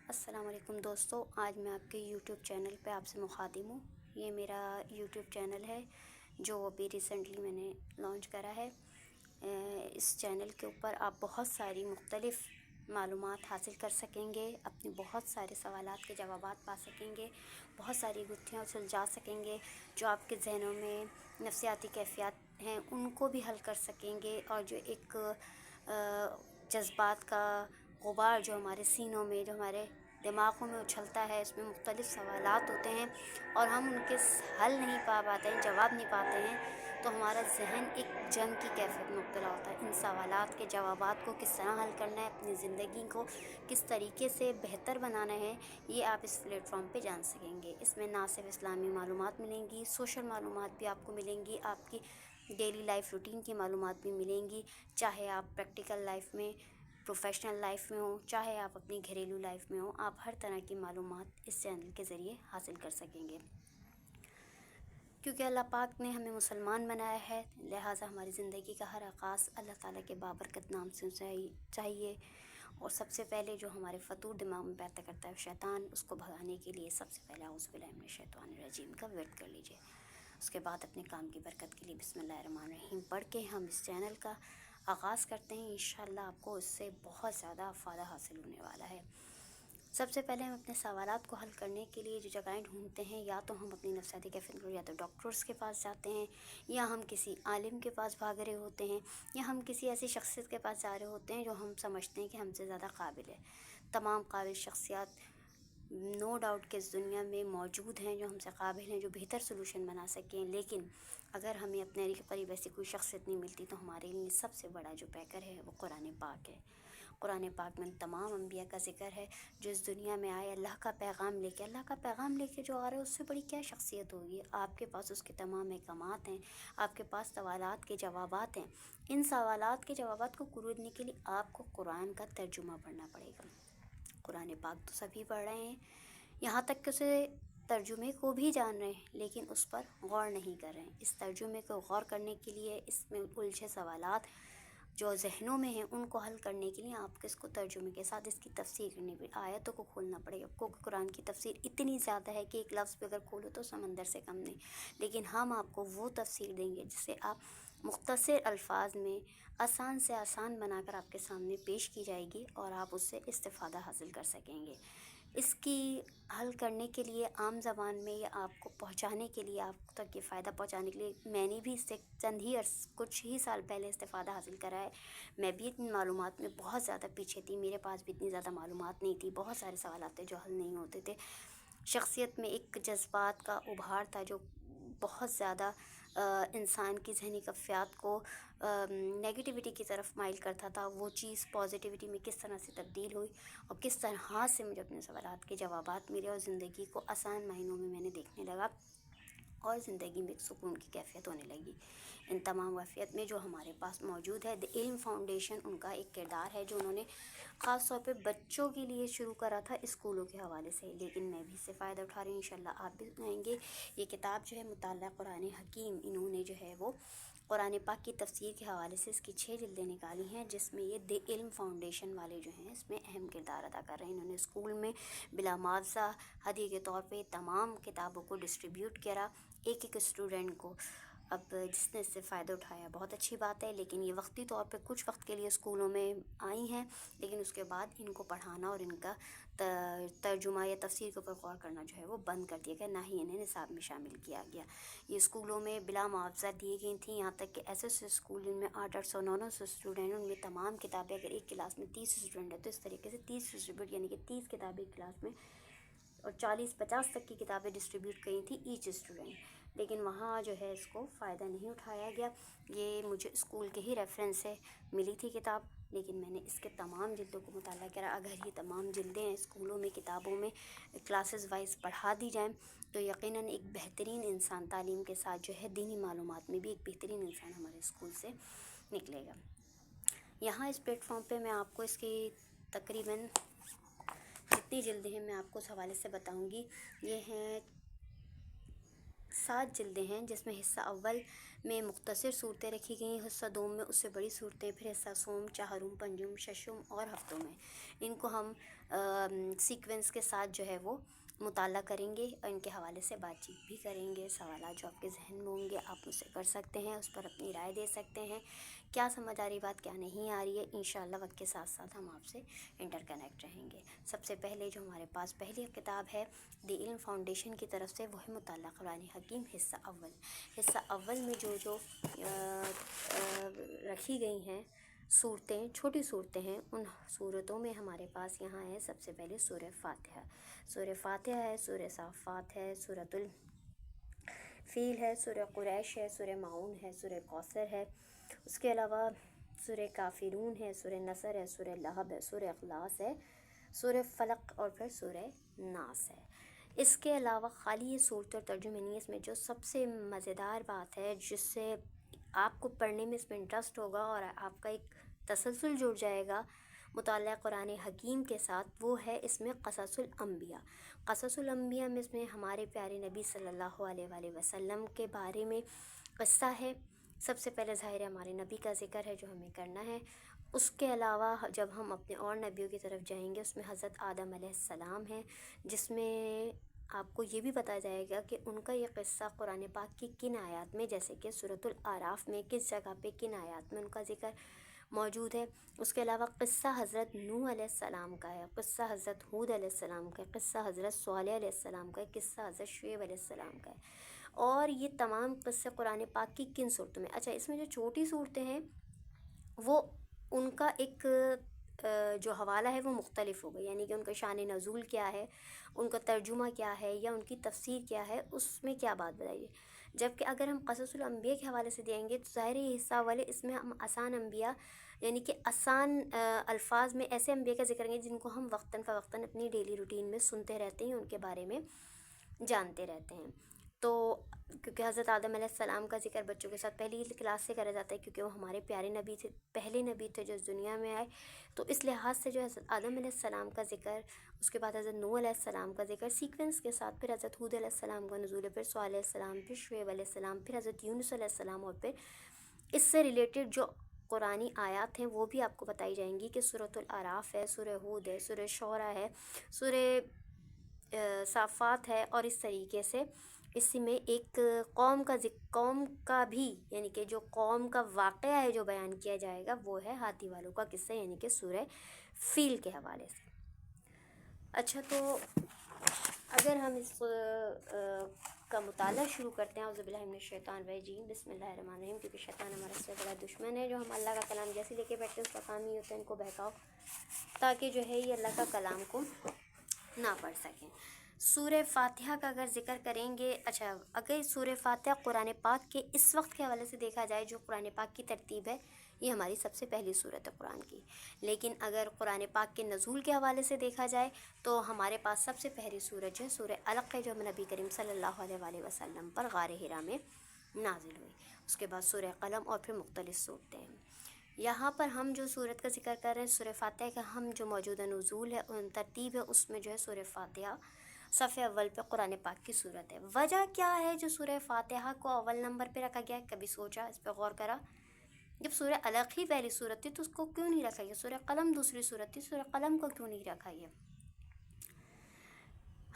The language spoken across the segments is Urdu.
السلام علیکم دوستو، آج میں آپ کے یوٹیوب چینل پہ آپ سے مخاطب ہوں۔ یہ میرا یوٹیوب چینل ہے جو ابھی ریسنٹلی میں نے لانچ کرا ہے۔ اس چینل کے اوپر آپ بہت ساری مختلف معلومات حاصل کر سکیں گے، اپنے بہت سارے سوالات کے جوابات پا سکیں گے، بہت ساری گتھیاں سلجھا سکیں گے جو آپ کے ذہنوں میں نفسیاتی کیفیات ہیں ان کو بھی حل کر سکیں گے، اور جو ایک جذبات کا غبار جو ہمارے سینوں میں، جو ہمارے دماغوں میں اچھلتا ہے، اس میں مختلف سوالات ہوتے ہیں اور ہم ان کے حل نہیں پا پاتے ہیں، جواب نہیں پاتے ہیں، تو ہمارا ذہن ایک جنگ کی کیفیت میں مبتلا ہوتا ہے۔ ان سوالات کے جوابات کو کس طرح حل کرنا ہے، اپنی زندگی کو کس طریقے سے بہتر بنانا ہے، یہ آپ اس پلیٹ فارم پہ جان سکیں گے۔ اس میں نہ صرف اسلامی معلومات ملیں گی، سوشل معلومات بھی آپ کو ملیں گی، آپ کی ڈیلی لائف روٹین کی معلومات بھی ملیں گی، چاہے آپ پریکٹیکل لائف میں، پروفیشنل لائف میں ہوں، چاہے آپ اپنی گھریلو لائف میں ہوں، آپ ہر طرح کی معلومات اس چینل کے ذریعے حاصل کر سکیں گے۔ کیونکہ اللہ پاک نے ہمیں مسلمان بنایا ہے، لہٰذا ہماری زندگی کا ہر آغاز اللہ تعالیٰ کے بابرکت نام سے چاہیے، اور سب سے پہلے جو ہمارے فطور دماغ میں پیدا کرتا ہے شیطان، اس کو بھگانے کے لیے سب سے پہلے اعوذ باللہ من الشیطان الرجیم کا ورد کر لیجیے۔ اس کے بعد اپنے کام کی برکت کے لیے بسم اللہ الرحمن الرحیم پڑھ کے ہم اس چینل کا آغاز کرتے ہیں۔ انشاءاللہ آپ کو اس سے بہت زیادہ فائدہ حاصل ہونے والا ہے۔ سب سے پہلے ہم اپنے سوالات کو حل کرنے کے لیے جو جگہیں ڈھونڈتے ہیں، یا تو ہم اپنی نفسیاتی کیفیت کو یا تو ڈاکٹرز کے پاس جاتے ہیں، یا ہم کسی عالم کے پاس بھاگ رہے ہوتے ہیں، یا ہم کسی ایسی شخصیت کے پاس جا رہے ہوتے ہیں جو ہم سمجھتے ہیں کہ ہم سے زیادہ قابل ہے۔ تمام قابل شخصیات نو ڈاؤٹ کہ اس دنیا میں موجود ہیں جو ہم سے قابل ہیں، جو بہتر سلوشن بنا سکیں، لیکن اگر ہمیں اپنے قریب ایسی کوئی شخصیت نہیں ملتی تو ہمارے لیے سب سے بڑا جو پیکر ہے وہ قرآن پاک ہے۔ قرآن پاک میں تمام انبیاء کا ذکر ہے جو اس دنیا میں آئے اللہ کا پیغام لے کے۔ اللہ کا پیغام لے کے جو آ رہا ہے اس سے بڑی کیا شخصیت ہوگی؟ آپ کے پاس اس کے تمام احکامات ہیں، آپ کے پاس سوالات کے جوابات ہیں۔ ان سوالات کے جوابات کو قرآن کے لیے آپ کو قرآن کا ترجمہ پڑھنا پڑے گا۔ قرآن پاک تو سبھی پڑھ رہے ہیں، یہاں تک کہ اسے ترجمے کو بھی جان رہے ہیں، لیکن اس پر غور نہیں کر رہے ہیں۔ اس ترجمے کو غور کرنے کے لیے، اس میں الجھے سوالات جو ذہنوں میں ہیں ان کو حل کرنے کے لیے آپ کو اس کو ترجمے کے ساتھ اس کی تفسیر کرنی پڑے، آیتوں کو کھولنا پڑے گا، کیونکہ قرآن کی تفسیر اتنی زیادہ ہے کہ ایک لفظ پہ اگر کھولو تو سمندر سے کم نہیں، لیکن ہم آپ کو وہ تفسیر دیں گے جسے آپ مختصر الفاظ میں آسان سے آسان بنا کر آپ کے سامنے پیش کی جائے گی، اور آپ اس سے استفادہ حاصل کر سکیں گے۔ اس کی حل کرنے کے لیے عام زبان میں، یا آپ کو پہنچانے کے لیے، آپ تک یہ فائدہ پہنچانے کے لیے، میں نے بھی اس سے کچھ ہی سال پہلے استفادہ حاصل کرا ہے۔ میں بھی اتنی معلومات میں بہت زیادہ پیچھے تھی، میرے پاس بھی اتنی زیادہ معلومات نہیں تھی، بہت سارے سوالات تھے جو حل نہیں ہوتے تھے۔ شخصیت میں ایک جذبات کا ابھار تھا جو بہت زیادہ انسان کی ذہنی کیفیات کو نیگیٹیوٹی کی طرف مائل کرتا تھا، وہ چیز پازیٹیوٹی میں کس طرح سے تبدیل ہوئی، اور کس طرح سے مجھے اپنے سوالات کے جوابات ملے، اور زندگی کو آسان معنوں میں نے دیکھنے لگا، اور زندگی میں ایک سکون کی کیفیت ہونے لگی۔ ان تمام کیفیت میں جو ہمارے پاس موجود ہے، دی علم فاؤنڈیشن ان کا ایک کردار ہے جو انہوں نے خاص طور پہ بچوں کے لیے شروع کرا تھا اسکولوں کے حوالے سے، لیکن میں بھی اس سے فائدہ اٹھا رہی ہوں، انشاءاللہ آپ بھی سنائیں گے۔ یہ کتاب جو ہے مطالعہ قرآن حکیم، انہوں نے جو ہے وہ قرآن پاک کی تفسیر کے حوالے سے اس کی 6 جلدیں نکالی ہیں، جس میں یہ دی علم فاؤنڈیشن والے جو ہیں اس میں اہم کردار ادا کر رہے ہیں۔ انہوں نے اسکول میں بلا معاوضہ ہدیے کے طور پہ تمام کتابوں کو ڈسٹریبیوٹ کرا ایک ایک اسٹوڈنٹ کو۔ اب جس نے اس سے فائدہ اٹھایا بہت اچھی بات ہے، لیکن یہ وقتی طور پہ کچھ وقت کے لیے اسکولوں میں آئی ہیں، لیکن اس کے بعد ان کو پڑھانا اور ان کا ترجمہ یا تفسیر کے اوپر غور کرنا جو ہے وہ بند کر دیا گیا، نہ ہی انہیں نصاب میں شامل کیا گیا۔ یہ اسکولوں میں بلا معاوضہ دی گئی تھیں، یہاں تک کہ ایسے اسکول جن میں 800 900 اسٹوڈنٹ، ان میں تمام کتابیں، اگر ایک کلاس میں 30 اسٹوڈنٹ ہے تو اس طریقے سے 30 ڈسٹریبیوٹ، یعنی کہ 30 کتابیں ایک کلاس میں، اور 40 50 تک کی کتابیں ڈسٹریبیوٹ کی تھیں ایچ اسٹوڈنٹ، لیکن وہاں جو ہے اس کو فائدہ نہیں اٹھایا گیا۔ یہ مجھے اسکول کے ہی ریفرنس سے ملی تھی کتاب، لیکن میں نے اس کے تمام جلدوں کو مطالعہ کرا۔ اگر یہ تمام جلدیں اسکولوں میں کتابوں میں کلاسز وائز پڑھا دی جائیں تو یقیناً ایک بہترین انسان تعلیم کے ساتھ جو ہے دینی معلومات میں بھی ایک بہترین انسان ہمارے اسکول سے نکلے گا۔ یہاں اس پلیٹ فارم پہ میں آپ کو اس کی تقریباً جتنی جلدیں ہیں میں آپ کو اس حوالے سے بتاؤں گی۔ یہ ہیں 7 جلدیں ہیں، جس میں حصہ اول میں مختصر صورتیں رکھی گئیں، حصہ دوم میں اس سے بڑی صورتیں، پھر حصہ سوم، چہارم، پنجم، ششم اور ہفتوں میں۔ ان کو ہم سیکوینس کے ساتھ جو ہے وہ مطالعہ کریں گے اور ان کے حوالے سے بات چیت بھی کریں گے۔ سوالات جو آپ کے ذہن میں ہوں گے آپ مجھ سے کر سکتے ہیں، اس پر اپنی رائے دے سکتے ہیں، کیا سمجھ آ رہی بات کیا نہیں آ رہی ہے، انشاءاللہ وقت کے ساتھ ساتھ ہم آپ سے انٹر کنیکٹ رہیں گے۔ سب سے پہلے جو ہمارے پاس پہلی کتاب ہے دی علم فاؤنڈیشن کی طرف سے، وہ ہے مطالعہ قرآن حکیم حصہ اول۔ حصہ اول میں جو رکھی گئی ہیں صورتیں، چھوٹی صورتیں ہیں، ان صورتوں میں ہمارے پاس یہاں ہے سب سے پہلے سورہ فاتحہ۔ سورہ فاتحہ ہے، سورہ صافات ہے، سورۃ الفیل ہے، سورہ قریش ہے، سورہ معون ہے، سورہ کوثر ہے، اس کے علاوہ سورہ کافرون ہے، سورہ نصر ہے، سورہ لہب ہے، سورہ اخلاص ہے، سورہ فلق اور پھر سورہ ناس ہے۔ اس کے علاوہ خالی یہ صورت اور ترجمے نہیں، اس میں جو سب سے مزیدار بات ہے جس سے آپ کو پڑھنے میں اس میں انٹرسٹ ہوگا اور آپ کا ایک تسلسل جڑ جائے گا مطالعہ قرآن حکیم کے ساتھ، وہ ہے اس میں قصص الانبیاء۔ قصص الانبیاء میں اس میں ہمارے پیارے نبی صلی اللہ علیہ وآلہ وسلم کے بارے میں قصہ ہے۔ سب سے پہلے ظاہر ہمارے نبی کا ذکر ہے جو ہمیں کرنا ہے۔ اس کے علاوہ جب ہم اپنے اور نبیوں کی طرف جائیں گے، اس میں حضرت آدم علیہ السلام ہے، جس میں آپ کو یہ بھی بتایا جائے گا کہ ان کا یہ قصہ قرآن پاک کی کن آیات میں، جیسے کہ سورۃ الاعراف میں کس جگہ پہ کن آیات میں ان کا ذکر موجود ہے۔ اس کے علاوہ قصہ حضرت نوح علیہ السلام کا ہے، قصہ حضرت ہود علیہ السلام کا ہے، قصہ حضرت صالح علیہ السلام کا ہے، قصہ حضرت شعیب علیہ السلام کا ہے، اور یہ تمام قصے قرآن پاک کی کن صورتوں میں۔ اچھا، اس میں جو چھوٹی صورتیں ہیں وہ ان کا ایک جو حوالہ ہے وہ مختلف ہوگا، یعنی کہ ان کا شان نزول کیا ہے، ان کا ترجمہ کیا ہے، یا ان کی تفسیر کیا ہے، اس میں کیا بات بتائیے۔ جبکہ اگر ہم قصص الانبیاء کے حوالے سے دیں گے تو ظاہر یہ حصہ والے اس میں ہم آسان انبیاء، یعنی کہ آسان الفاظ میں ایسے انبیاء کا ذکر کریں گے جن کو ہم وقتاً فوقتاً اپنی ڈیلی روٹین میں سنتے رہتے ہیں، ان کے بارے میں جانتے رہتے ہیں۔ تو کیونکہ حضرت آدم علیہ السلام کا ذکر بچوں کے ساتھ پہلی کلاس سے کرا جاتا ہے، کیونکہ وہ ہمارے پیارے نبی تھے، پہلے نبی تھے جو اس دنیا میں آئے، تو اس لحاظ سے جو حضرت آدم علیہ السلام کا ذکر، اس کے بعد حضرت نوح علیہ السلام کا ذکر سیکوینس کے ساتھ، پھر حضرت ہود علیہ السلام کا نزول ہے، پھر صالح علیہ السلام، پھر شعیب علیہ السلام، پھر حضرت یونس علیہ السلام، اور پھر اس سے ریلیٹڈ جو قرآنی آیات ہیں وہ بھی آپ کو بتائی جائیں گی کہ سورۃ الاعراف ہے، سورہ ہود ہے، سورہ شعراء ہے، سورہ صافات ہے، اور اس طریقے سے اسی میں ایک قوم کا بھی، یعنی کہ جو قوم کا واقعہ ہے جو بیان کیا جائے گا وہ ہے ہاتھی والوں کا قصہ، یعنی کہ سورہ فیل کے حوالے سے۔ اچھا، تو اگر ہم اس کا مطالعہ شروع کرتے ہیں، اعوذ باللہ من الشیطان الرجیم، بسم اللہ الرحمن الرحیم، کیونکہ شیطان ہمارا سب سے بڑا دشمن ہے، جو ہم اللہ کا کلام جیسے لے کے بیٹھتے ہیں اس کا کام ہی ہوتا ہے ان کو بہکاؤ، تاکہ جو ہے یہ اللہ کا کلام کو نہ پڑھ سکیں۔ سورہ فاتحہ کا اگر ذکر کریں گے، اچھا اگر سورہ فاتحہ قرآن پاک کے اس وقت کے حوالے سے دیکھا جائے جو قرآن پاک کی ترتیب ہے، یہ ہماری سب سے پہلی سورت ہے قرآن کی، لیکن اگر قرآن پاک کے نزول کے حوالے سے دیکھا جائے تو ہمارے پاس سب سے پہلی سورت جو ہے سورہ علق ہے، جو نبی کریم صلی اللہ علیہ وآلہ وسلم پر غار حرا میں نازل ہوئی۔ اس کے بعد سورہ قلم اور پھر مختلف صورتیں ہیں۔ یہاں پر ہم جو سورت کا ذکر کر رہے ہیں سورہ فاتحہ کا، ہم جو موجودہ نزول ہے ترتیب ہے اس میں جو ہے سورہ فاتحہ صفحہ اول پہ قرآن پاک کی صورت ہے۔ وجہ کیا ہے جو سورہ فاتحہ کو اول نمبر پہ رکھا گیا ہے؟ کبھی سوچا، اس پہ غور کرا؟ جب سورہ علق ہی پہلی صورت تھی تو اس کو کیوں نہیں رکھا گیا؟ سورہ قلم دوسری صورت تھی، سورہ قلم کو کیوں نہیں رکھا گیا؟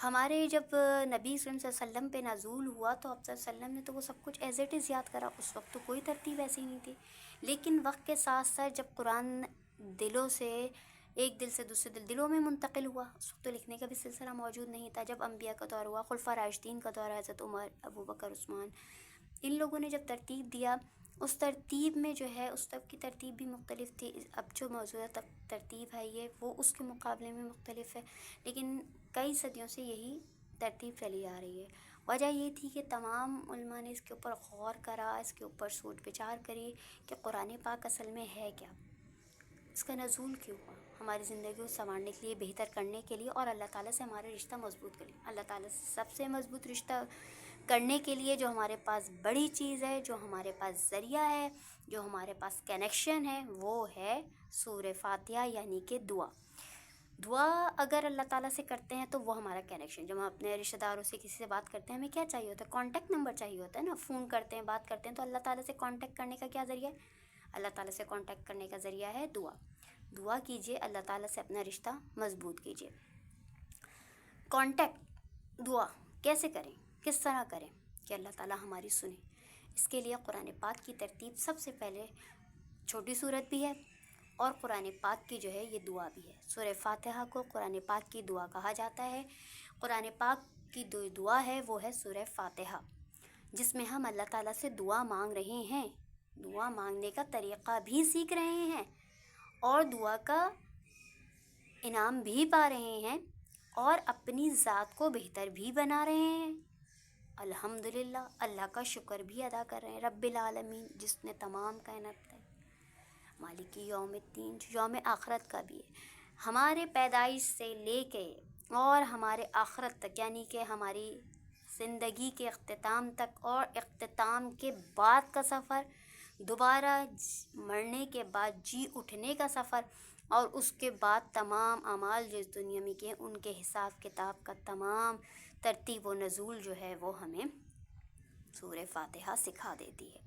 ہمارے جب نبی صلی اللہ علیہ وسلم پہ نزول ہوا تو آپ صلی اللہ علیہ وسلم نے تو وہ سب کچھ ایز اٹ از یاد کرا، اس وقت تو کوئی ترتیب ایسی نہیں تھی، لیکن وقت کے ساتھ ساتھ جب قرآن دلوں سے ایک دل سے دوسرے دلوں میں منتقل ہوا، اس وقت تو لکھنے کا بھی سلسلہ موجود نہیں تھا۔ جب انبیاء کا دور ہوا، خلفاء راشدین کا دور، حضرت عمر، ابو بکر، عثمان، ان لوگوں نے جب ترتیب دیا، اس ترتیب میں جو ہے اس طب کی ترتیب بھی مختلف تھی۔ اب جو موجودہ ترتیب ہے یہ وہ اس کے مقابلے میں مختلف ہے، لیکن کئی صدیوں سے یہی ترتیب چلی آ رہی ہے۔ وجہ یہ تھی کہ تمام علماء نے اس کے اوپر غور کرا، اس کے اوپر سوچ بچار کری کہ قرآن پاک اصل میں ہے کیا، اس کا نزول کیوں ہوا، ہماری زندگی کو سنوارنے کے لیے، بہتر کرنے کے لیے، اور اللہ تعالیٰ سے ہمارا رشتہ مضبوط کریں۔ اللہ تعالیٰ سے سب سے مضبوط رشتہ کرنے کے لیے جو ہمارے پاس بڑی چیز ہے، جو ہمارے پاس ذریعہ ہے، جو ہمارے پاس کنیکشن ہے، وہ ہے سورہ فاتحہ، یعنی کہ دعا۔ دعا اگر اللہ تعالیٰ سے کرتے ہیں تو وہ ہمارا کنیکشن، جب ہم اپنے رشتہ داروں سے کسی سے بات کرتے ہیں ہمیں کیا چاہیے ہوتا ہے؟ کانٹیکٹ نمبر چاہیے ہوتا ہے نا، فون کرتے ہیں، بات کرتے ہیں، تو اللہ تعالیٰ سے کانٹیکٹ کرنے کا کیا ذریعہ ہے؟ اللہ تعالیٰ سے کانٹیکٹ کرنے کا ذریعہ ہے دعا۔ دعا کیجئے، اللہ تعالیٰ سے اپنا رشتہ مضبوط کیجئے۔ کانٹیکٹ دعا کیسے کریں، کس طرح کریں کہ اللہ تعالیٰ ہماری سنیں؟ اس کے لیے قرآن پاک کی ترتیب سب سے پہلے چھوٹی صورت بھی ہے اور قرآن پاک کی جو ہے یہ دعا بھی ہے۔ سورہ فاتحہ کو قرآن پاک کی دعا کہا جاتا ہے۔ قرآن پاک کی دعا ہے وہ ہے سورہ فاتحہ، جس میں ہم اللہ تعالیٰ سے دعا مانگ رہے ہیں، دعا مانگنے کا طریقہ بھی سیکھ رہے ہیں اور دعا کا انعام بھی پا رہے ہیں اور اپنی ذات کو بہتر بھی بنا رہے ہیں۔ الحمدللہ، اللہ کا شکر بھی ادا کر رہے ہیں، رب العالمین جس نے تمام کائنات ہے، مالک یوم الدین، یوم آخرت کا بھی ہے۔ ہمارے پیدائش سے لے کے اور ہمارے آخرت تک، یعنی کہ ہماری زندگی کے اختتام تک اور اختتام کے بعد کا سفر، دوبارہ مرنے کے بعد جی اٹھنے کا سفر، اور اس کے بعد تمام اعمال جو اس دنیا میں کیے ان کے حساب کتاب کا تمام ترتیب و نزول جو ہے وہ ہمیں سورہ فاتحہ سکھا دیتی ہے۔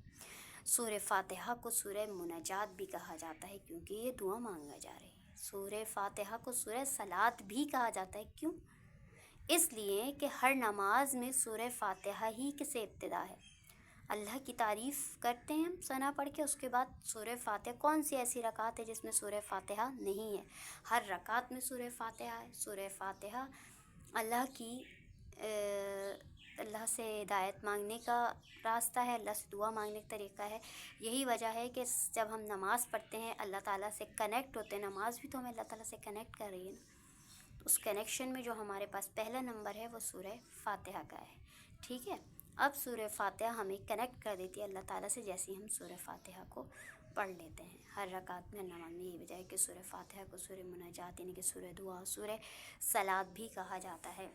سورہ فاتحہ کو سورہ مناجات بھی کہا جاتا ہے کیونکہ یہ دعا مانگا جا رہی ہے۔ سورہ فاتحہ کو سورہ صلاۃ بھی کہا جاتا ہے، کیوں؟ اس لیے کہ ہر نماز میں سورہ فاتحہ ہی سے ابتدا ہے۔ اللہ کی تعریف کرتے ہیں ہم ثنا پڑھ کے، اس کے بعد سورہ فاتحہ۔ کون سی ایسی رکعت ہے جس میں سورہ فاتحہ نہیں ہے؟ ہر رکعت میں سورہ فاتحہ ہے۔ سورہ فاتحہ اللہ سے ہدایت مانگنے کا راستہ ہے، اللہ سے دعا مانگنے کا طریقہ ہے۔ یہی وجہ ہے کہ جب ہم نماز پڑھتے ہیں اللہ تعالیٰ سے کنیکٹ ہوتے ہیں، نماز بھی تو ہمیں اللہ تعالیٰ سے کنیکٹ کر رہی ہے نا، اس کنیکشن میں جو ہمارے پاس پہلا نمبر ہے وہ سورہ فاتحہ کا ہے، ٹھیک ہے؟ اب سورہ فاتحہ ہمیں کنیکٹ کر دیتی ہے اللہ تعالیٰ سے جیسے ہم سورہ فاتحہ کو پڑھ لیتے ہیں ہر رکعت میں نماز میں۔ یہ وجہ ہے کہ سورہ فاتحہ کو سورہ مناجات یعنی کہ سورہ دعا، سورہ صلاۃ بھی کہا جاتا ہے۔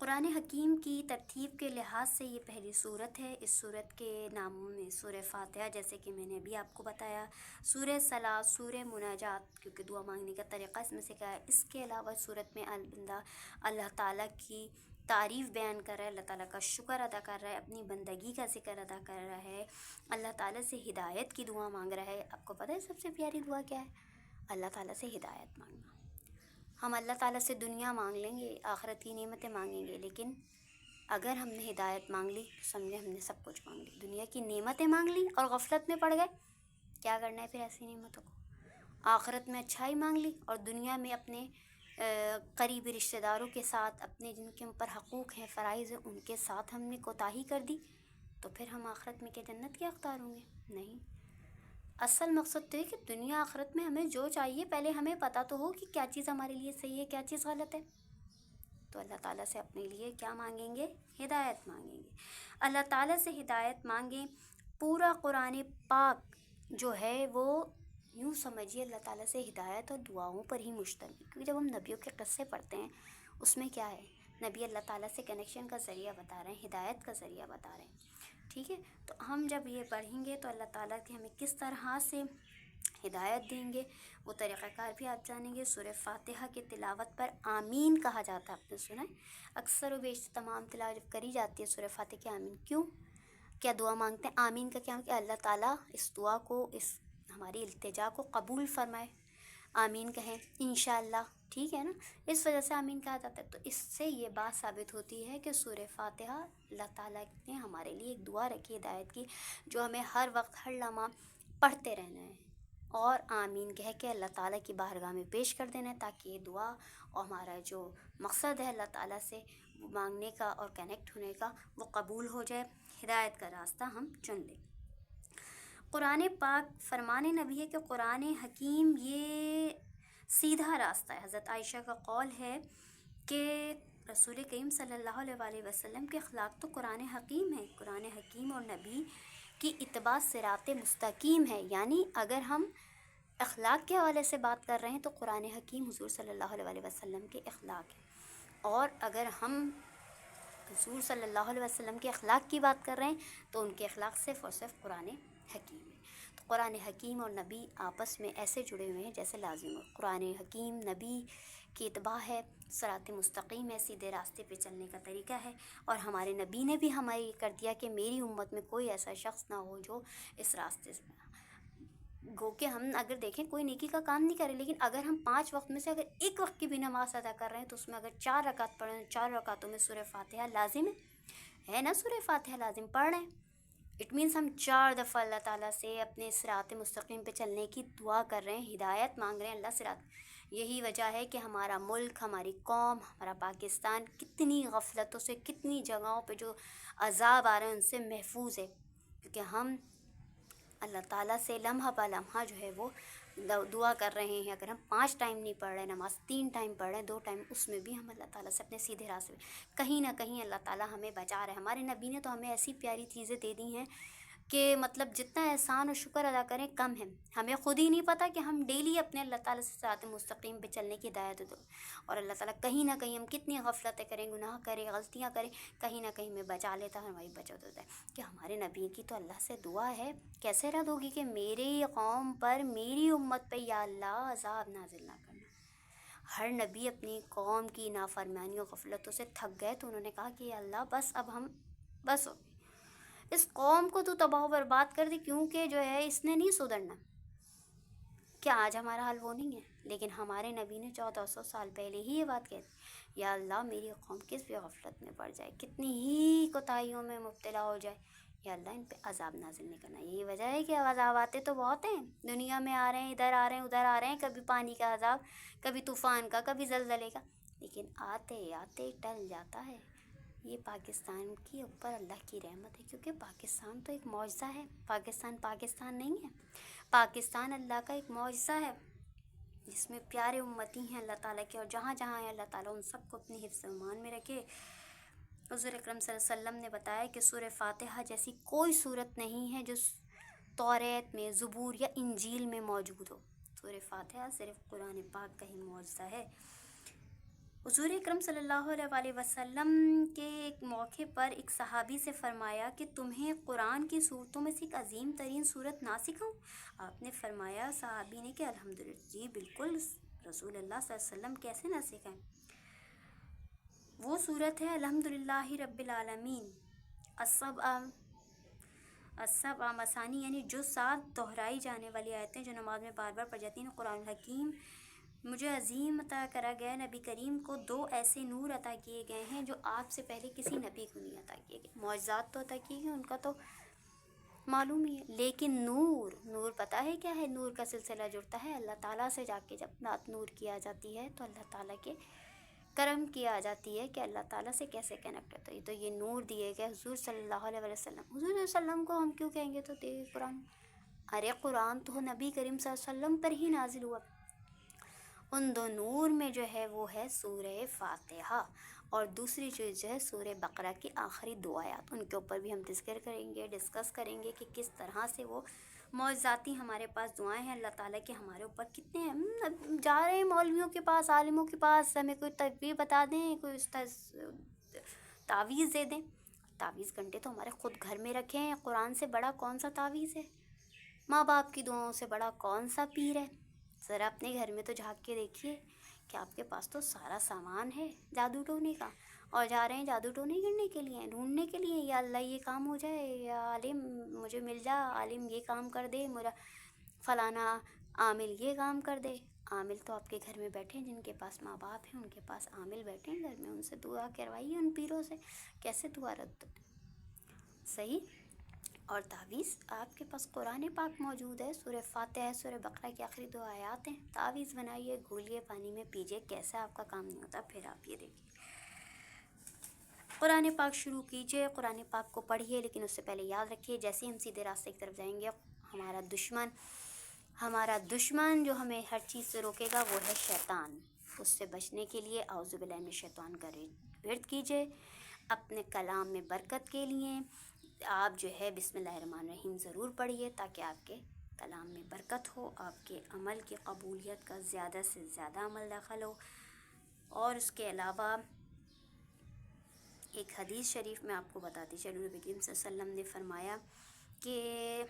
قرآن حکیم کی ترتیب کے لحاظ سے یہ پہلی سورت ہے۔ اس سورت کے ناموں میں سورہ فاتحہ، جیسے کہ میں نے ابھی آپ کو بتایا، سورہ صلاۃ، سورہ مناجات، کیونکہ دعا مانگنے کا طریقہ اس میں سے کیا ہے۔ اس کے علاوہ سورت میں بندہ اللہ تعالیٰ کی تعریف بیان کر رہا ہے، اللہ تعالیٰ کا شکر ادا کر رہا ہے، اپنی بندگی کا ذکر ادا کر رہا ہے، اللہ تعالیٰ سے ہدایت کی دعا مانگ رہا ہے۔ آپ کو پتہ ہے سب سے پیاری دعا کیا ہے؟ اللہ تعالیٰ سے ہدایت مانگنا۔ ہم اللہ تعالیٰ سے دنیا مانگ لیں گے، آخرت کی نعمتیں مانگیں گے، لیکن اگر ہم نے ہدایت مانگ لی سمجھے ہم نے سب کچھ مانگ لی، دنیا کی نعمتیں مانگ لی اور غفلت میں پڑ گئے، کیا کرنا ہے پھر ایسی نعمتوں کو؟ آخرت میں اچھائی مانگ لی اور دنیا میں اپنے قریبی رشتہ داروں کے ساتھ، اپنے جن کے اوپر حقوق ہیں، فرائض ہیں، ان کے ساتھ ہم نے کوتاہی کر دی، تو پھر ہم آخرت میں کیا جنت کے حقدار ہوں گے؟ نہیں۔ اصل مقصد تو ہے کہ دنیا آخرت میں ہمیں جو چاہیے پہلے ہمیں پتہ تو ہو کہ کیا چیز ہمارے لیے صحیح ہے، کیا چیز غلط ہے۔ تو اللہ تعالیٰ سے اپنے لیے کیا مانگیں گے؟ ہدایت مانگیں گے۔ اللہ تعالیٰ سے ہدایت مانگیں۔ پورا قرآن پاک جو ہے وہ یوں سمجھیے اللہ تعالیٰ سے ہدایت اور دعاؤں پر ہی مشتمل، کیونکہ جب ہم نبیوں کے قصے پڑھتے ہیں اس میں کیا ہے، نبی اللہ تعالیٰ سے کنیکشن کا ذریعہ بتا رہے ہیں، ہدایت کا ذریعہ بتا رہے ہیں، ٹھیک ہے؟ تو ہم جب یہ پڑھیں گے تو اللہ تعالیٰ کے ہمیں کس طرح سے ہدایت دیں گے وہ طریقہ کار بھی آپ جانیں گے۔ سورہ فاتحہ کی تلاوت پر آمین کہا جاتا ہے، آپ نے سنا ہے؟ اکثر و بیشتر تمام تلاوت جب کری جاتی ہے سورہ فاتحہ کی آمین، کیوں؟ کیا دعا مانگتے ہیں؟ آمین کا کیا کہ اللہ تعالیٰ اس دعا کو، اس ہماری التجا کو قبول فرمائے، آمین کہیں انشاءاللہ، ٹھیک ہے نا؟ اس وجہ سے آمین کہا جاتا ہے۔ تو اس سے یہ بات ثابت ہوتی ہے کہ سورہ فاتحہ اللہ تعالیٰ نے ہمارے لیے ایک دعا رکھی ہدایت کی، جو ہمیں ہر وقت ہر لمحہ پڑھتے رہنا ہے اور آمین کہہ کے اللہ تعالیٰ کی بارگاہ میں پیش کر دینا ہے، تاکہ یہ دعا اور ہمارا جو مقصد ہے اللہ تعالیٰ سے مانگنے کا اور کنیکٹ ہونے کا وہ قبول ہو جائے، ہدایت کا راستہ ہم چن لیں۔ قرآن پاک فرمان نبی ہے کہ قرآن حکیم یہ سیدھا راستہ ہے۔ حضرت عائشہ کا قول ہے کہ رسول کریم صلی اللہ علیہ وآلہ وسلم کے اخلاق تو قرآن حکیم ہے، قرآن حکیم اور نبی کی اتباع صراط مستقیم ہے۔ یعنی اگر ہم اخلاق کے حوالے سے بات کر رہے ہیں تو قرآن حکیم حضور صلی اللہ علیہ وآلہ وسلم کے اخلاق ہیں، اور اگر ہم حضور صلی اللہ علیہ وسلم کے اخلاق کی بات کر رہے ہیں تو ان کے اخلاق صرف اور صرف قرآن حکیم ہے۔ تو قرآن حکیم اور نبی آپس میں ایسے جڑے ہوئے ہیں جیسے لازم ہو۔ قرآن حکیم نبی کی اتباع ہے، صراط مستقیم ہے، سیدھے راستے پہ چلنے کا طریقہ ہے، اور ہمارے نبی نے بھی ہمارے یہ کر دیا کہ میری امت میں کوئی ایسا شخص نہ ہو جو اس راستے سے، گو کہ ہم اگر دیکھیں کوئی نیکی کا کام نہیں کرے، لیکن اگر ہم 5 وقت میں سے اگر ایک وقت کی بھی نماز ادا کر رہے ہیں تو اس میں اگر 4 رکعت پڑھ رہے ہیں، 4 رکعتوں میں سورہ فاتحہ لازم ہے نا، سورہ فاتحہ لازم پڑھ رہے ہیں، اٹ مینس ہم 4 دفعہ اللہ تعالیٰ سے اپنے صراط مستقیم پہ چلنے کی دعا کر رہے ہیں، ہدایت مانگ رہے ہیں اللہ صراط۔ یہی وجہ ہے کہ ہمارا ملک، ہماری قوم، ہمارا پاکستان کتنی غفلتوں سے، کتنی جگہوں پہ جو عذاب آ رہے ہیں ان سے محفوظ ہے، کیونکہ ہم اللہ تعالیٰ سے لمحہ بہ لمحہ جو ہے وہ دعا کر رہے ہیں۔ اگر ہم 5 ٹائم نہیں پڑھ رہے نماز، 3 ٹائم پڑھ رہے ہیں، 2 ٹائم، اس میں بھی ہم اللہ تعالیٰ سے اپنے سیدھے راستے میں کہیں نہ کہیں اللہ تعالیٰ ہمیں بچا رہے ہیں۔ ہمارے نبی نے تو ہمیں ایسی پیاری چیزیں دے دی ہیں کہ مطلب جتنا احسان و شکر ادا کریں کم ہے۔ ہمیں خود ہی نہیں پتہ کہ ہم ڈیلی اپنے اللہ تعالیٰ سے صراط مستقیم پہ چلنے کی ہدایت دو، اور اللہ تعالیٰ کہیں نہ کہیں ہم کتنی غفلتیں کریں، گناہ کریں، غلطیاں کریں، کہیں نہ کہیں ہمیں بچا لیتا ہے، ہماری بچت ہوتا ہے کہ ہمارے نبی کی تو اللہ سے دعا ہے، کیسے رد ہوگی کہ میری قوم پر، میری امت پہ یا اللہ عذاب نازل نہ کرنا۔ ہر نبی اپنی قوم کی نافرمانیوں غفلتوں سے تھک گئے تو انہوں نے کہا کہ یا اللہ بس اب ہم بس ہو، اس قوم کو تو تباہ و برباد کر دی، کیونکہ جو ہے اس نے نہیں سدھرنا۔ کیا آج ہمارا حال وہ نہیں ہے؟ لیکن ہمارے نبی نے 1400 سال پہلے ہی یہ بات کہی، یا اللہ میری قوم کس بھی غفلت میں پڑ جائے، کتنی ہی کوتاہیوں میں مبتلا ہو جائے، یا اللہ ان پہ عذاب نازل نہیں کرنا۔ یہی وجہ ہے کہ عذاب آتے تو بہت ہیں، دنیا میں آ رہے ہیں، ادھر آ رہے ہیں، ادھر آ رہے ہیں، کبھی پانی کا عذاب، کبھی طوفان کا، کبھی زلزلے کا، لیکن آتے آتے ٹل جاتا ہے۔ یہ پاکستان کے اوپر اللہ کی رحمت ہے، کیونکہ پاکستان تو ایک معجزہ ہے۔ پاکستان نہیں ہے، پاکستان اللہ کا ایک معجزہ ہے جس میں پیارے امتی ہیں اللہ تعالیٰ کے، اور جہاں جہاں ہیں اللہ تعالیٰ ان سب کو اپنی حفظ و امان میں رکھے۔ حضور اکرم صلی اللہ علیہ وسلم نے بتایا کہ سورہ فاتحہ جیسی کوئی صورت نہیں ہے جو توریت میں، زبور یا انجیل میں موجود ہو۔ سورہ فاتحہ صرف قرآن پاک کا ہی معجزہ ہے۔ حضور اکرم صلی اللہ علیہ وسلم کے ایک موقع پر ایک صحابی سے فرمایا کہ تمہیں قرآن کی صورتوں میں سے ایک عظیم ترین صورت نہ سکھاؤں؟ آپ نے فرمایا صحابی نے کہ الحمدللہ، جی بالکل رسول اللہ صلی اللہ علیہ وسلم، کیسے نہ سکھائیں؟ وہ صورت ہے الحمدللہ رب العالمین، السبع مثانی، یعنی جو 7 دہرائی جانے والی آیتیں جو نماز میں بار بار پڑھ جاتی ہیں۔ قرآن الحکیم مجھے عظیم عطا کرا گیا، نبی کریم کو 2 ایسے نور عطا کیے گئے ہیں جو آپ سے پہلے کسی نبی کو نہیں عطا کیے گئے۔ معجزات تو عطا کیے گئے ان کا تو معلوم ہی ہے، لیکن نور پتہ ہے کیا ہے؟ نور کا سلسلہ جڑتا ہے اللہ تعالیٰ سے، جا کے جب بات نور کی آ جاتی ہے تو اللہ تعالیٰ کے کرم کی آ جاتی ہے کہ اللہ تعالیٰ سے کیسے کنیکٹ ہوتا ہے۔ تو یہ نور دیے گئے حضور صلی اللہ علیہ وسلم۔ حضور صلی اللہ علیہ وسلم کو ہم کیوں کہیں گے تو دیکھ قرآن، ارے قرآن تو نبی کریم صلی اللہ علیہ وسلم پر ہی نازل ہوا۔ ان 2 نور میں جو ہے وہ ہے سورہ فاتحہ، اور دوسری چیز جو ہے سورہ بقرہ کی آخری 2 آیات، ان کے اوپر بھی ہم ڈسکس کریں گے کہ کس طرح سے وہ معجزاتی ہمارے پاس دعائیں ہیں اللہ تعالیٰ کے ہمارے اوپر کتنے ہیں۔ جا رہے ہیں مولویوں کے پاس، عالموں کے پاس، ہمیں کوئی تدبیر بتا دیں، کوئی تعویذ دے دیں۔ تعویذ گھنٹے تو ہمارے خود گھر میں رکھے ہیں، قرآن سے بڑا کون سا تعویذ ہے؟ ماں باپ کی دعاؤں سے بڑا کون سا پیر ہے؟ ذرا اپنے گھر میں تو جھانک کے دیکھیے کہ آپ کے پاس تو سارا سامان ہے جادو ٹونے کا، اور جا رہے ہیں جادو ٹونے کرنے کے لیے، ڈھونڈنے کے لیے، یا اللہ یہ کام ہو جائے، یا عالم مجھے مل جا، عالم یہ کام کر دے، میرا فلانا عامل یہ کام کر دے۔ عامل تو آپ کے گھر میں بیٹھے ہیں، جن کے پاس ماں باپ ہیں ان کے پاس عامل بیٹھے ہیں گھر میں، ان سے دعا کروائیے، ان پیروں سے، کیسے دعا رد صحیح۔ اور تعویذ آپ کے پاس قرآن پاک موجود ہے، سورہ فاتحہ، سورہ بقرہ کی آخری 2 آیات ہیں، تعویذ بنائیے، گھولیے، پانی میں پیجیے، کیسے آپ کا کام نہیں ہوتا۔ پھر آپ یہ دیکھیے، قرآن پاک شروع کیجیے، قرآن پاک کو پڑھیے، لیکن اس سے پہلے یاد رکھیے جیسے ہم سیدھے راستے کی طرف جائیں گے، ہمارا دشمن جو ہمیں ہر چیز سے روکے گا وہ ہے شیطان۔ اس سے بچنے کے لیے اعوذ باللہ من الشیطان کا ورد کیجیے۔ اپنے کلام میں برکت کے لیے آپ جو ہے بسم اللہ الرحمن الرحیم ضرور پڑھیے، تاکہ آپ کے کلام میں برکت ہو، آپ کے عمل کی قبولیت کا زیادہ سے زیادہ عمل داخل ہو۔ اور اس کے علاوہ ایک حدیث شریف میں آپ کو بتاتی چلوں، نبی کریم صلی اللہ علیہ وسلم نے فرمایا کہ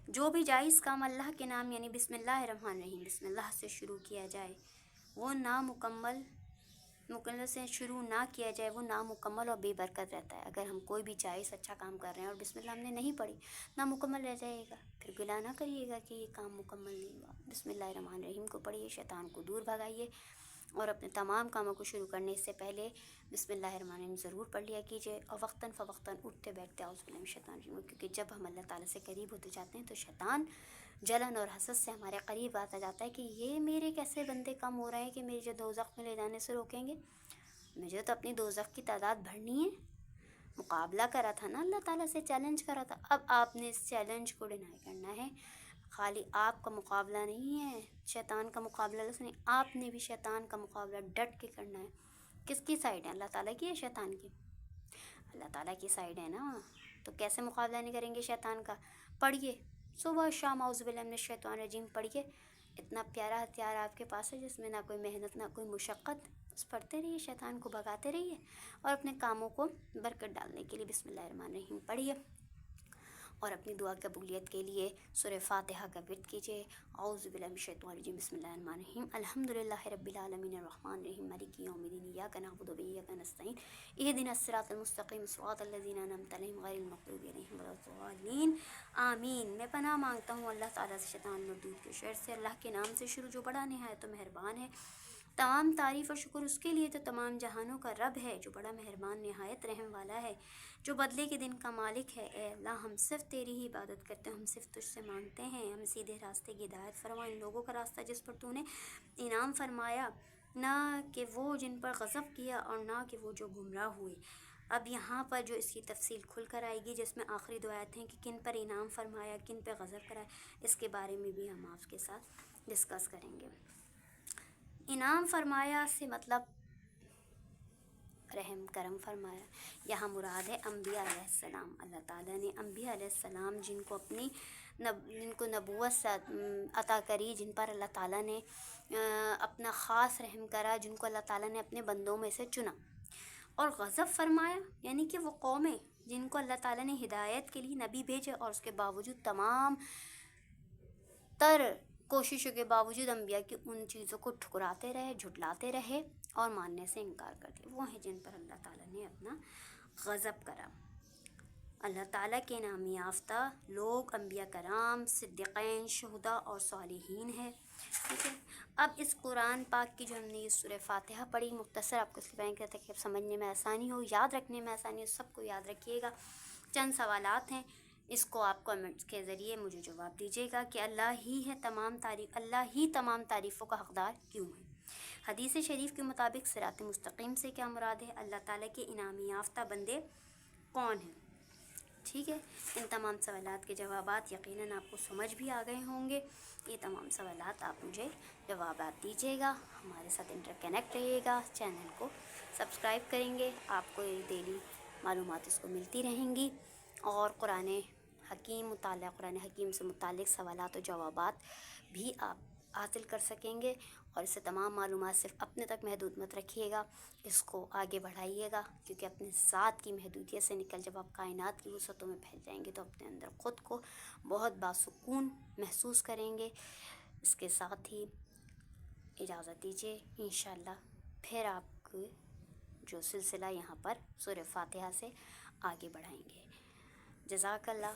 جو بھی جائز کام اللہ کے نام یعنی بسم اللہ الرحمن الرحیم بسم اللہ سے شروع کیا جائے وہ نامکمل سے شروع نہ کیا جائے وہ نامکمل اور بے برکت رہتا ہے. اگر ہم کوئی بھی جائز اچھا کام کر رہے ہیں اور بسم اللہ ہم نے نہیں پڑھی نامکمل رہ جائے گا. پھر گناہ نہ کریے گا کہ یہ کام مکمل نہیں ہوا. بسم اللہ الرحمن الرحیم کو پڑھیے, شیطان کو دور بھگائیے, اور اپنے تمام کاموں کو شروع کرنے سے پہلے بسم اللہ الرحمن الرحیم ضرور پڑھ لیا کیجیے. اور وقتاً فوقتاً اٹھتے بیٹھتے اعوذ باللہ من الشیطان الرجیم, کیونکہ جب ہم اللہ تعالیٰ سے قریب ہوتے جاتے ہیں تو شیطان جلن اور حسد سے ہمارے قریب آتا جاتا ہے کہ یہ میرے کیسے بندے کم ہو رہے ہیں کہ میری جو دوزخ میں لے جانے سے روکیں گے. مجھے تو اپنی دوزخ کی تعداد بڑھنی ہے. مقابلہ کرا تھا نا اللہ تعالیٰ سے, چیلنج کرا تھا. اب آپ نے اس چیلنج کو ڈینائی کرنا ہے. خالی آپ کا مقابلہ نہیں ہے شیطان کا مقابلہ نہیں, آپ نے بھی شیطان کا مقابلہ ڈٹ کے کرنا ہے. کس کی سائڈ ہے, اللہ تعالیٰ کی ہے شیطان کی؟ اللہ تعالیٰ کی سائڈ ہے نا. تو کیسے مقابلہ نہیں کریں گے شیطان کا؟ پڑھیے صبح شام اعوذ باللہ من الشیطان الرجیم پڑھیے. اتنا پیارا ہتھیار آپ کے پاس ہے جس میں نہ کوئی محنت نہ کوئی مشقت. بس پڑھتے رہیے, شیطان کو بھگاتے رہیے, اور اپنے کاموں کو برکت ڈالنے کے لیے بسم اللہ الرحمن الرحیم پڑھیے. اور اپنی دعا قبولیت کے لیے سورہ فاتحہ کا ورد کیجیے. اعوذ باللہ من الشیطان الرجیم بسم اللہ الرحمن الرحیم الحمدللہ رب العالمین الرحمن الرحیم مالک یوم الدین ایاک نعبد و ایاک نستعین اہدنا الصراط المستقیم صراط الذین انعمت علیہم غیر المغضوب علیہم ولا الضالین آمین. میں پناہ مانگتا ہوں اللہ تعالیٰ سے شیطان مردود کے شر سے. اللہ کے نام سے شروع جو بڑا نہایت و مہربان ہے. تمام تعریف اور شکر اس کے لیے تو تمام جہانوں کا رب ہے, جو بڑا مہربان نہایت رحم والا ہے, جو بدلے کے دن کا مالک ہے. اے اللہ ہم صرف تیری ہی عبادت کرتے ہیں, ہم صرف تجھ سے مانگتے ہیں. ہم سیدھے راستے کی ہدایت فرما, ان لوگوں کا راستہ جس پر تو نے انعام فرمایا, نہ کہ وہ جن پر غضب کیا اور نہ کہ وہ جو گمراہ ہوئے. اب یہاں پر جو اس کی تفصیل کھل کر آئے گی, جس میں آخری دو آیتیں ہیں کہ کن پر انعام فرمایا کن پہ غضب کرایا, اس کے بارے میں بھی ہم آپ کے ساتھ ڈسکس کریں گے. انعام فرمایا سے مطلب رحم کرم فرمایا. یہاں مراد ہے انبیاء علیہ السلام. اللہ تعالیٰ نے انبیاء علیہ السلام جن کو نبوت عطا کری, جن پر اللہ تعالیٰ نے اپنا خاص رحم کرا, جن کو اللہ تعالیٰ نے اپنے بندوں میں سے چنا. اور غضب فرمایا یعنی کہ وہ قومیں جن کو اللہ تعالیٰ نے ہدایت کے لیے نبی بھیجے, اور اس کے باوجود تمام تر کوششوں کے باوجود انبیاء کی ان چیزوں کو ٹھکراتے رہے, جھٹلاتے رہے اور ماننے سے انکار کرتے. وہ ہیں جن پر اللہ تعالیٰ نے اپنا غضب کرا. اللہ تعالیٰ کے نام یافتہ لوگ انبیاء کرام, صدیقین, شہداء اور صالحین ہیں. ٹھیک ہے. اب اس قرآن پاک کی جو ہم نے یہ سورہ فاتحہ پڑھی, مختصر آپ کو اس کے بیان کرتے کہ سمجھنے میں آسانی ہو, یاد رکھنے میں آسانی ہو, سب کو یاد رکھیے گا. چند سوالات ہیں, اس کو آپ کمنٹس کے ذریعے مجھے جواب دیجیے گا کہ اللہ ہی تمام تعریفوں کا حقدار کیوں ہے. حدیث شریف کے مطابق صراط مستقیم سے کیا مراد ہے, اللہ تعالیٰ کے انعام یافتہ بندے کون ہیں. ٹھیک ہے. ان تمام سوالات کے جوابات یقیناً آپ کو سمجھ بھی آ گئے ہوں گے. یہ تمام سوالات آپ مجھے جوابات دیجیے گا, ہمارے ساتھ انٹر کنیکٹ رہیے گا, چینل کو سبسکرائب کریں گے, آپ کو ڈیلی معلومات اس کو ملتی رہیں گی. اور قرآن حکیم سے متعلق سوالات و جوابات بھی آپ حاصل کر سکیں گے. اور اس سے تمام معلومات صرف اپنے تک محدود مت رکھیے گا, اس کو آگے بڑھائیے گا, کیونکہ اپنے ذات کی محدودیت سے نکل جب آپ کائنات کی وسعتوں میں پھیل جائیں گے تو اپنے اندر خود کو بہت باسکون محسوس کریں گے. اس کے ساتھ ہی اجازت دیجیے, انشاءاللہ پھر آپ کو جو سلسلہ یہاں پر سورہ فاتحہ سے آگے بڑھائیں گے. جزاک اللہ.